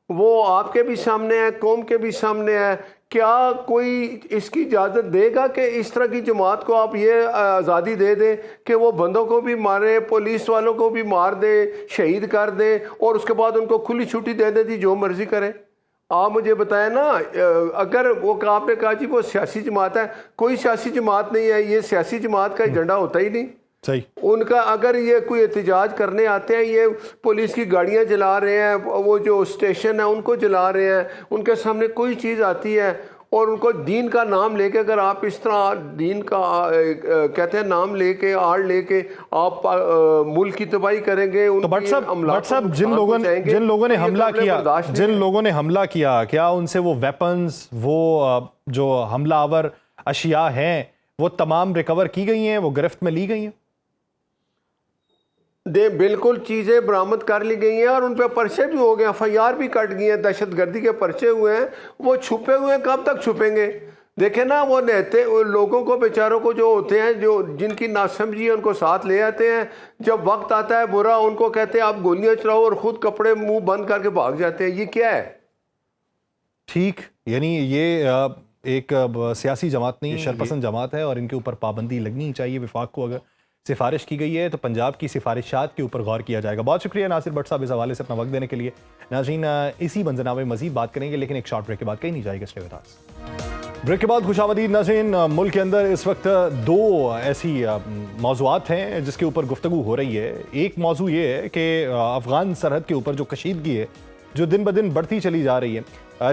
वो आपके भी सामने है, कौम के भी सामने है। क्या कोई इसकी इजाज़त देगा कि इस तरह की जमात को आप ये आज़ादी दे दें कि वो बंदों को भी मारे, पुलिस वालों को भी मार दे, शहीद कर दे, और उसके बाद उनको खुली छुट्टी दे देती जो मर्जी करें? आप मुझे बताएं ना। अगर वो आपने कहा जी वो सियासी जमात है, कोई सियासी जमात नहीं है, ये सियासी जमात का एजेंडा होता ही नहीं। सही। उनका अगर ये कोई एहतजाज करने आते हैं, ये पुलिस की गाड़ियां जला रहे हैं, वो जो स्टेशन है उनको जला रहे हैं, उनके सामने कोई चीज़ आती है और उनको दीन का नाम लेके, अगर आप इस तरह दीन का कहते हैं नाम लेके, आड़ लेके आप मुल्क की तबाही करेंगे। तो भट्ट साहब, जिन लोगों ने हमला किया, क्या उनसे वो वेपन्स, वो जो हमलावर अशिया हैं, वो तमाम रिकवर की गई हैं, वो गिरफ्त में ली गई हैं? बिल्कुल चीज़ें बरामद कर ली गई हैं और उन पर पर्चे भी हो गए, FIR भी कट गई हैं, दहशतगर्दी के पर्चे हुए हैं। वो छुपे हुए हैं, कब तक छुपेंगे? देखे ना, वो लोगों को, बेचारों को जो होते हैं, जो जिनकी नासमझी है, उनको साथ ले आते हैं। जब वक्त आता है बुरा, उनको कहते हैं आप गोलियां चलाओ, और खुद कपड़े मुंह बंद करके भाग जाते हैं। ये क्या है? ठीक, यानी ये एक सियासी जमात नहीं, शरपसंद जमात है और इनके ऊपर पाबंदी लगनी चाहिए। विफाक को अगर सिफारिश की गई है तो पंजाब की सिफारिशात के ऊपर गौर किया जाएगा। बहुत शुक्रिया नासिर भट्ट साहब इस हवाले से अपना वक्त देने के लिए। नाज़रीन, इसी मंजरनामे में मजीद बात करेंगे, लेकिन एक शॉर्ट ब्रेक के बाद कहीं नहीं जाएगा। Stay with us. ब्रेक के बाद खुशामदीद नाज़रीन। मुल्क के अंदर इस वक्त 2 ऐसी मौज़ूआत हैं जिसके ऊपर गुफ्तगू हो रही है। एक मौजू ये है कि अफ़गान सरहद के ऊपर जो कशीदगी है, जो दिन ब दिन बढ़ती चली जा रही है,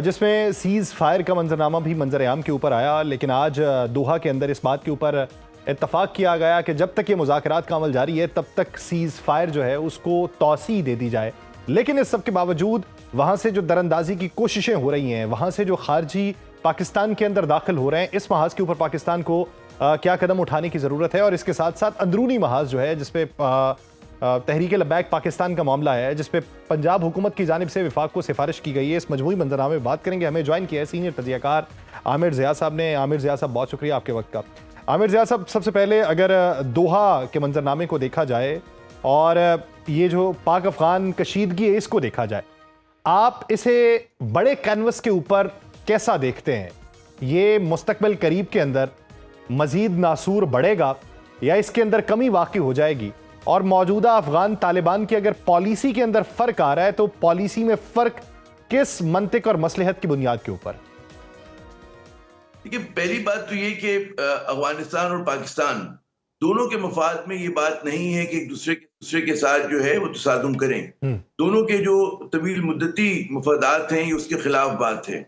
जिसमें सीज़ फायर का मंजरनामा भी मंजर आम के ऊपर आया। लेकिन आज दोहा के अंदर इस बात के ऊपर इत्तफाक किया गया कि जब तक ये मुज़ाकरात का अमल जारी है तब तक सीज़ फायर जो है उसको तौसी दे दी जाए। लेकिन इस सब के बावजूद वहाँ से जो दरअंदाजी की कोशिशें हो रही हैं, वहाँ से जो खारजी पाकिस्तान के अंदर दाखिल हो रहे हैं, इस महाज के ऊपर पाकिस्तान को क्या कदम उठाने की ज़रूरत है। और इसके साथ साथ अंदरूनी महाज जो है, जिसपे तहरीक लब्बैक पाकिस्तान का मामला है, जिसपे पंजाब हुकूमत की जानिब से विफाक को सिफारिश की गई है, इस मजमूई मंजरनामे में बात करेंगे। हमें ज्वाइन किया है सीनियर तजियाकार आमिर ज़िया साहब ने। आमिर ज़िया साहब, बहुत शुक्रिया आपके वक्त का। आमिर ज़िया साहब, सबसे पहले अगर दोहा के मंजरनामे को देखा जाए और ये जो पाक अफ़गान कशीदगी है इसको देखा जाए, आप इसे बड़े कैनवस के ऊपर कैसा देखते हैं? ये मुस्तकबिल करीब के अंदर मज़ीद नासूर बढ़ेगा या इसके अंदर कमी वाक़ई हो जाएगी? और मौजूदा अफ़गान तालिबान की अगर पॉलिसी के अंदर फ़र्क आ रहा है तो पॉलिसी में फ़र्क किस मंतिक और मसलहत की बुनियाद के ऊपर? देखिए, पहली बात तो ये कि अफगानिस्तान और पाकिस्तान दोनों के मफाद में ये बात नहीं है कि एक दूसरे के साथ जो है वो तसादुम करें। दोनों के जो तवील मुद्दती मफादात हैं ये उसके खिलाफ बात है।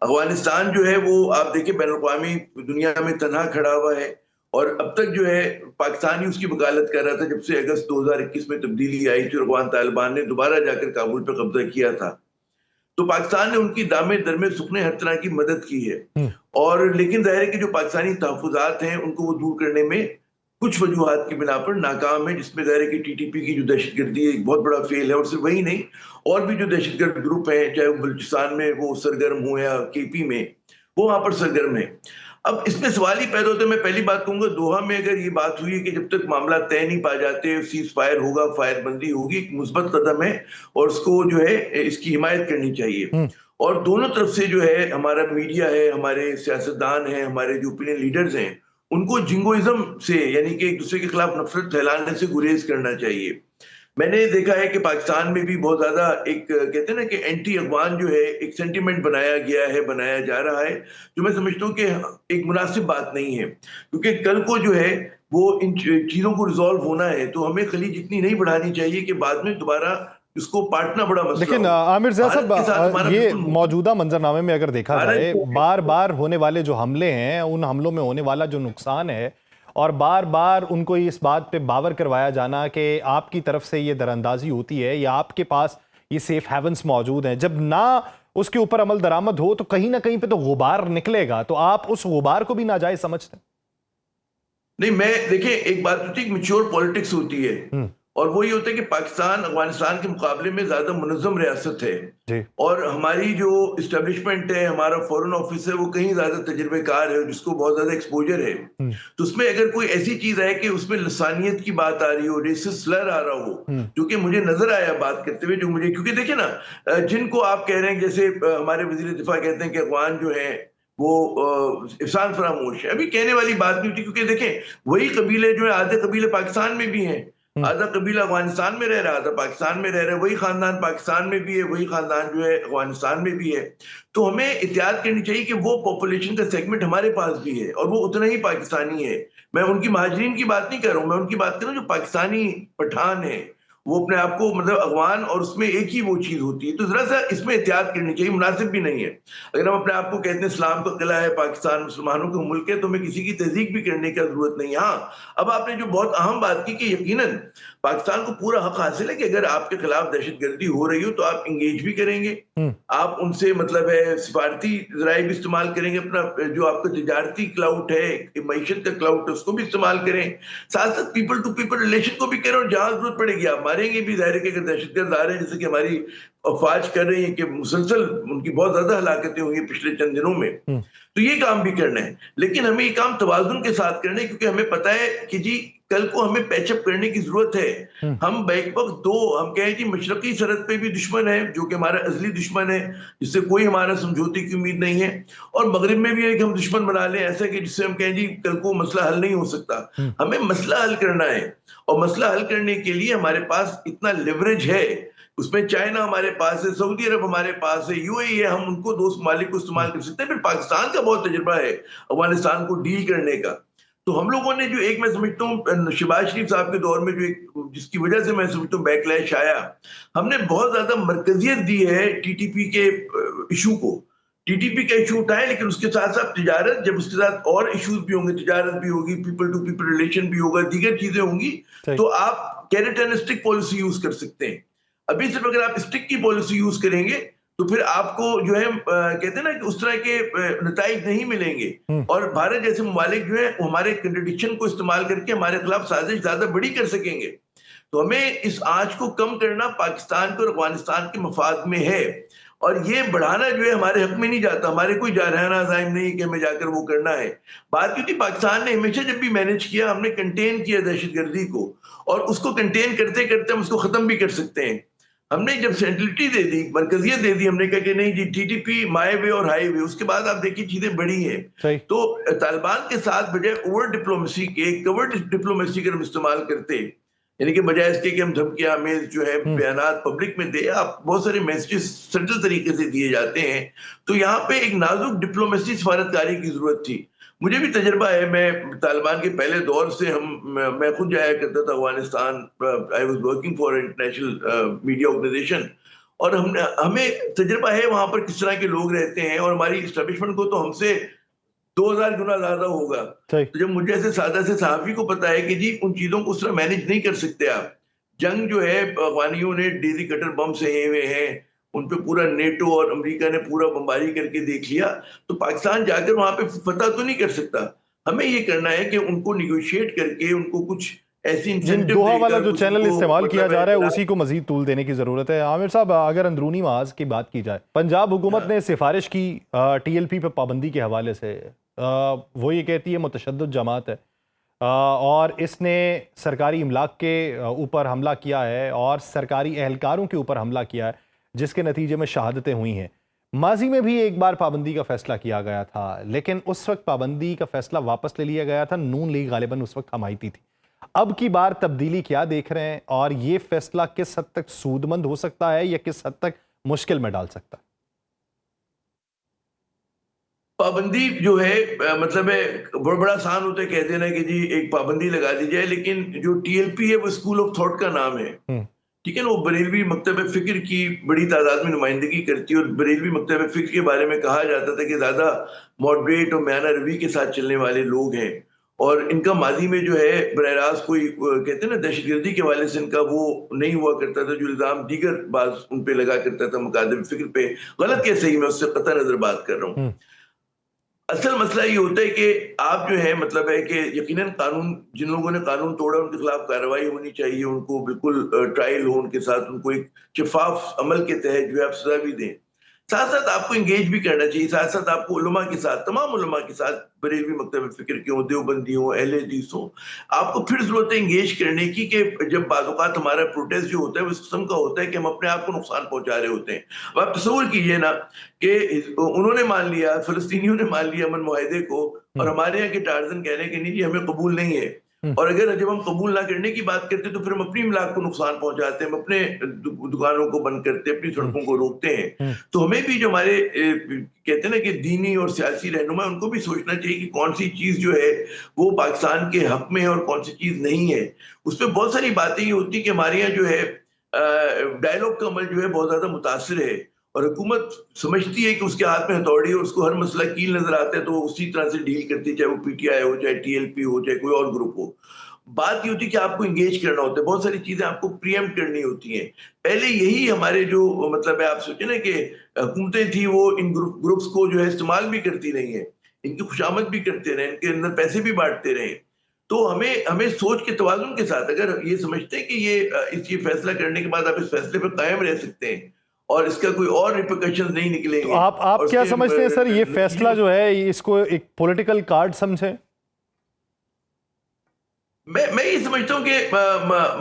अफगानिस्तान जो है वो आप देखिए बैनुल-अक़वामी दुनिया में तन्हा खड़ा हुआ है और अब तक जो है पाकिस्तान ही उसकी वकालत कर रहा था जब से अगस्त 2021 में तब्दीली आई थी और अफगान तालिबान ने दोबारा जाकर काबुल पर कब्जा किया था। तो पाकिस्तान ने उनकी दामे दरमे सुखने हर तरह की मदद की है और लेकिन जाहिर है कि जो पाकिस्तानी तहफ़्फ़ुज़ात हैं उनको वो दूर करने में कुछ वजूहात की बिना पर नाकाम है, जिसमें जाहिर है कि TTP की जो दहशतगर्दी है एक बहुत बड़ा फेल है। और सिर्फ वही नहीं, और भी जो दहशतगर्द ग्रुप हैं, चाहे वो बलूचिस्तान में वो सरगर्म हो या KP में, वो वहाँ पर सरगर्म है। अब इसमें सवाल ही पैदा होता है, मैं पहली बात कहूंगा, दोहा में अगर ये बात हुई है कि जब तक मामला तय नहीं पा जाते, सीज फायर होगा, फायरबंदी होगी, एक मुस्बत कदम है और उसको जो है इसकी हिमायत करनी चाहिए। और दोनों तरफ से जो है, हमारा मीडिया है, हमारे सियासतदान हैं, हमारे जो ओपिनियन लीडर्स हैं, उनको जिंगोइज्म से, यानी कि एक दूसरे के खिलाफ नफरत फैलाने से गुरेज करना चाहिए। मैंने देखा है कि पाकिस्तान में भी बहुत ज्यादा एक कहते हैं ना कि एंटी अफगान जो है एक सेंटिमेंट बनाया गया है, बनाया जा रहा है, जो मैं समझता हूँ कि एक मुनासिब बात नहीं है, क्योंकि कल को जो है वो इन चीजों को रिजॉल्व होना है, तो हमें खलीज इतनी नहीं बढ़ानी चाहिए कि बाद में दोबारा इसको पाटना बड़ा मसला लेकिन हो। आमिर ज़िया भारत के साथ साहब, हमारा ये बिल्कुल मौजूदा मंजरनामे में अगर देखा भारत जाए, बार बार होने वाले जो हमले हैं, उन हमलों में होने वाला जो नुकसान है, और बार बार उनको इस बात पे बावर करवाया जाना कि आपकी तरफ से ये दरअंदाजी होती है या आपके पास ये सेफ हेवन्स मौजूद हैं, जब ना उसके ऊपर अमल दरामद हो तो कहीं ना कहीं पे तो गुबार निकलेगा, तो आप उस गुबार को भी नाजायज समझते हैं? नहीं, मैं देखिए, एक बात होती है, मैच्योर पॉलिटिक्स होती है, और वो ये होता है कि पाकिस्तान अफगानिस्तान के मुकाबले में ज्यादा मुनज़्ज़म रियासत है जी। और हमारी जो इस्टेब्लिशमेंट है, हमारा फॉरेन ऑफिस है, वो कहीं ज्यादा तजुर्बेकार है, जिसको बहुत ज्यादा एक्सपोजर है। तो उसमें अगर कोई ऐसी चीज है कि उसमें लसानियत की बात आ रही हो, रेसिस्ट स्लर आ रहा हो, जो कि मुझे नजर आया बात करते हुए, जो मुझे, क्योंकि देखिए ना, जिनको आप कह रहे हैं, जैसे हमारे वजीर दिफा कहते हैं कि अफगान जो है वो एहसान फरामोश है, अभी कहने वाली बात नहीं होती, क्योंकि देखें, वही कबीले जो है, आधे कबीले पाकिस्तान में भी हैं, आधा कबीला अफगानिस्तान में रह रहा है, आधा पाकिस्तान में रह रहा है, वही खानदान पाकिस्तान में भी है, वही खानदान जो है अफगानिस्तान में भी है। तो हमें एहतियात करनी चाहिए कि वो पॉपुलेशन का सेगमेंट हमारे पास भी है और वो उतना ही पाकिस्तानी है। मैं उनकी महाजरीन की बात नहीं कर रहा हूँ, मैं उनकी बात कर रहा हूँ जो पाकिस्तानी पठान है, वो अपने आप को मतलब अफगान, और उसमें एक ही वो चीज होती है। तो जरा सा इसमें एहतियात करनी चाहिए, मुनासिब भी नहीं है। अगर हम अपने आप को कहते हैं इस्लाम का किला है, पाकिस्तान मुसलमानों का मुल्क है, तो हमें किसी की तहजीक भी करने की जरूरत नहीं है। हाँ, अब आपने जो बहुत अहम बात की कि यकीनन पाकिस्तान को पूरा हक हासिल है कि अगर आपके खिलाफ दहशतगर्दी हो रही हो तो आप इंगेज भी करेंगे, आप उनसे मतलब है सिफारती जराए भी इस्तेमाल करेंगे, अपना जो आपका तिजारती क्लाउट है, मईशत का क्लाउट है, उसको भी इस्तेमाल करें, साथ साथ पीपल टू पीपल रिलेशन को भी करें, और जहां जरूरत पड़ेगी आप मारेंगे भी। जाहिर है कि अगर दहशतगर्द आ रहे हैं, जैसे कि हमारी अफवाज कर रही है कि मुसलसल उनकी बहुत ज्यादा हलाकतें हुई पिछले चंद दिनों में, तो ये काम भी करना है, लेकिन हमें ये काम तवाजुन के साथ करना है, क्योंकि हमें पता है कि जी कल को हमें पैचअप करने की जरूरत है। हम बैक वक्त दो, हम कहें जी मशरकी सरहद पे भी दुश्मन है जो कि हमारा अजली दुश्मन है, जिससे कोई हमारा समझौते की उम्मीद नहीं है, और मगरिब में भी एक हम दुश्मन बना लें ऐसा कि जिससे हम कहें जी कल को मसला हल नहीं हो सकता। हमें मसला हल करना है, और मसला हल करने के लिए हमारे पास इतना लिवरेज है, उसमें चाइना हमारे पास है, सऊदी अरब हमारे पास है, यूएई है, हम उनको दोस्त ममालिक को इस्तेमाल कर सकते हैं। फिर पाकिस्तान का बहुत तजुर्बा है अफगानिस्तान को डील करने का। तो हम लोगों ने जो एक, मैं समझता हूँ शहबाज शरीफ साहब के दौर में जो एक, जिसकी वजह से मैं समझता हूँ बैकलैश आया, हमने बहुत ज्यादा मरकजियत दी है टीटीपी के इशू को। टीटीपी का इशू उठाए, लेकिन उसके साथ साथ तिजारत, जब उसके साथ और इश्यूज भी होंगे, तिजारत भी होगी, पीपल टू पीपल रिलेशन भी होगा, दीगर चीजें होंगी, तो आप carrot and stick policy use कर सकते हैं। अभी सिर्फ अगर आप स्टिक की पॉलिसी यूज करेंगे तो फिर आपको जो है कहते हैं ना कि उस तरह के नताइज नहीं मिलेंगे, और भारत जैसे ममालिक जो है हमारे कंट्रडिक्शन को इस्तेमाल करके हमारे खिलाफ साजिश ज्यादा बड़ी कर सकेंगे। तो हमें इस आंच को कम करना पाकिस्तान के और अफगानिस्तान के मफाद में है, और ये बढ़ाना जो है हमारे हक में नहीं जाता, हमारे कोई जारहाना अज़ाइम नहीं कि हमें जाकर वो करना है। बात क्योंकि पाकिस्तान ने हमेशा जब भी मैनेज किया, हमने कंटेन किया दहशतगर्दी को, और उसको कंटेन करते करते हम उसको खत्म भी कर सकते हैं। हमने जब सेंट्रलिटी दे दी, मरकजियत दे दी, हमने कहा कि नहीं जी टीटीपी माय वे और हाई वे, उसके बाद आप देखिए चीजें बड़ी हैं। तो तालिबान के साथ बजाय ओवर डिप्लोमेसी के कवर्ड डिप्लोमेसी का हम इस्तेमाल करते, यानी कि बजाय इसके कि हम धमकियां हमें जो है बयानात पब्लिक में दे, आप बहुत सारे मैसेजेस सटल तरीके से दिए जाते हैं। तो यहाँ पे एक नाजुक डिप्लोमेसी सफारतकारी की जरूरत थी। मुझे भी तजर्बा है, मैं तालिबान के पहले दौर से मैं खुद जाया करता था Afghanistan, I was working for international media organisation, और हमें तजर्बा है वहां पर किस तरह के लोग रहते हैं, और हमारी इस्टेब्लिशमेंट को तो हमसे 2000 गुना ज्यादा होगा। तो जब मुझे ऐसे सादा से सहाफी को पता है कि जी उन चीजों को उस तरह मैनेज नहीं कर सकते आप, जंग जो है अफगानियों ने डेजी कटर बम सहे हुए हैं, उन पे पूरा नेटो और अमेरिका ने पूरा बमबारी करके देख लिया, तो पाकिस्तान जाकर वहां पे फतह तो नहीं कर सकता। हमें ये करना है कि उनको निगोशिएट करके उनको कुछ ऐसी जिन इंसेंटिव दोहा वाला देकर जो चैनल उसको इस्तेमाल किया मतलब जा रहा है है उसी को मजीद तूल देने की जरूरत है। आमिर साहब, अगर अंदरूनी महाज की बात की जाए, पंजाब हुकूमत ने सिफारिश की TLP पे पाबंदी के हवाले से। वो ये कहती है मुतशद्दिद जमात है और इसने सरकारी इमलाक के ऊपर हमला किया है और सरकारी एहलकारों के ऊपर हमला किया है, जिसके नतीजे में शहादतें हुई हैं। माजी में भी एक बार पाबंदी का फैसला किया गया था, लेकिन उस वक्त पाबंदी का फैसला वापस ले लिया गया था। नून लीग गालिबन उस वक्त हमायती थी। अब की बार तब्दीली क्या देख रहे हैं और ये फैसला किस हद तक सूदमंद हो सकता है या किस हद तक मुश्किल में डाल सकता है? पाबंदी जो है मतलब है बहुत बड़ा आसान होता है कह देना कि जी एक पाबंदी लगा दी जाए, लेकिन जो TLP है वो स्कूल ऑफ थॉट का नाम है। ठीक है ना, वो बरेलवी मकतब फिक्र की बड़ी तादाद में नुमाइंदगी करती है और बरेलवी मकतब फिक्र के बारे में कहा जाता था कि ज्यादा मॉडरेट और म्याना रवि के साथ चलने वाले लोग हैं और इनका माजी में जो है बरह रास्त कोई कहते हैं ना दहशतगर्दी के हवाले से इनका वो नहीं हुआ करता था जो इल्जाम दीगर बाज उन पे लगा करता था मुकादम फिक्र पे। गलत क्या सही, मैं उससे कतई नजर बात कर रहा हूँ। असल मसला ये होता है कि आप जो है मतलब है कि यकीनन कानून, जिन लोगों ने कानून तोड़ा उनके खिलाफ कार्रवाई होनी चाहिए, उनको बिल्कुल ट्रायल हो उनके साथ, उनको एक शफाफ अमल के तहत जो है आप सजा भी दें। साथ साथ आपको इंगेज भी करना चाहिए, साथ साथ आपको उलमा के साथ, तमाम उलमा के साथ, बरेलवी मकतब फिक्र के हों, देवबंदी हों, अहले हदीस हों, आपको फिर जरूरत है इंगेज करने की कि जब बाज़ हमारा प्रोटेस्ट जो होता है वो इस किस्म का होता है कि हम अपने आप को नुकसान पहुंचा रहे होते हैं। अब आप तस्वुर कीजिए ना कि उन्होंने मान लिया, फिलिस्तीनियों ने मान लिया अमन मुआहिदे को और हमारे यहाँ के टार्जन कह रहे हैं कि नहीं जी हमें कबूल नहीं है। और अगर जब हम कबूल ना करने की बात करते हैं तो फिर हम अपनी इमलाक को नुकसान पहुंचाते हैं, हम अपने दुकानों को बंद करते हैं, अपनी सड़कों को रोकते हैं। तो हमें भी जो हमारे कहते हैं ना कि दीनी और सियासी रहनुमा, उनको भी सोचना चाहिए कि कौन सी चीज जो है वो पाकिस्तान के हक में है और कौन सी चीज नहीं है। उस पर बहुत सारी बातें ये होती कि हमारे यहाँ जो है डायलॉग का अमल जो है बहुत ज्यादा मुतासिर है और हुकूमत समझती है कि उसके हाथ में हथौड़ी है और उसको हर मसला कील नजर आता है तो वो उसी तरह से डील करती है, चाहे वो PTI हो, चाहे TLP हो, चाहे कोई और ग्रुप हो। बात ये होती है कि आपको इंगेज करना होता है, बहुत सारी चीजें आपको प्रियम करनी होती हैं। पहले यही हमारे जो मतलब है आप सोचे ना कि हुकूमतें थी वो इन ग्रुप्स को जो है इस्तेमाल भी करती रही है, इनकी खुशामद भी करते रहे, इनके अंदर पैसे भी बांटते रहे। तो हमें हमें सोच के तवाजुन के साथ अगर ये समझते हैं कि ये फैसला करने के बाद आप इस फैसले पर कायम रह सकते हैं और इसका कोई और रिpercussions नहीं निकलेंगे। तो आप क्या समझते हैं सर, ये फैसला जो है इसको एक पॉलिटिकल कार्ड समझें? मैं ये समझता हूँ कि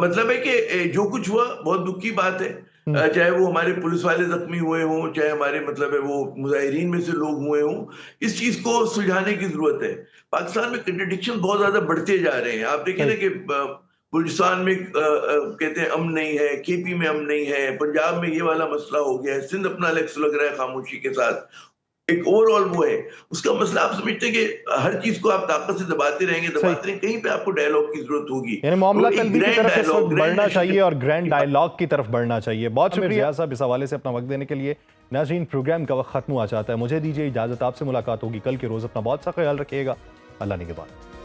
मतलब है कि जो कुछ हुआ बहुत दुख की बात है। चाहे वो हमारे पुलिस वाले जख्मी हुए हों, चाहे हमारे मतलब है वो मुजाहिरीन में से लोग हुए हों, इस चीज को सुलझाने की जरूरत है। पाकिस्तान में कंट्रडिक्शन बहुत ज्यादा बढ़ते जा रहे हैं। आप देखिए ना कि बलूचिस्तान में कहते हैं अमन नहीं है, KP में अमन नहीं है, पंजाब में ये वाला मसला हो गया है, सिंध अपना इलेक्शन लग रहा है खामोशी के साथ। एक ओवरऑल वो है उसका मसला। आप समझते हैं कि हर चीज को आप ताकत से दबाते रहेंगे, कहीं पे आपको डायलॉग की जरूरत होगी। यानी मामला तो एक तलबी की ग्रैंड तरफ इस वक्त डायलॉग, बढ़ना चाहिए और ग्रैंड डायलॉग की तरफ बढ़ना चाहिए। बहुत शुक्रिया साहब इस हवाले से अपना वक्त देने के लिए। नाज़रीन, प्रोग्राम का वक्त खत्म हुआ चाहता है, मुझे दीजिए इजाजत। आपसे मुलाकात होगी कल के रोज। अपना बहुत सा ख्याल रखिएगा। अल्लाह निगहबान।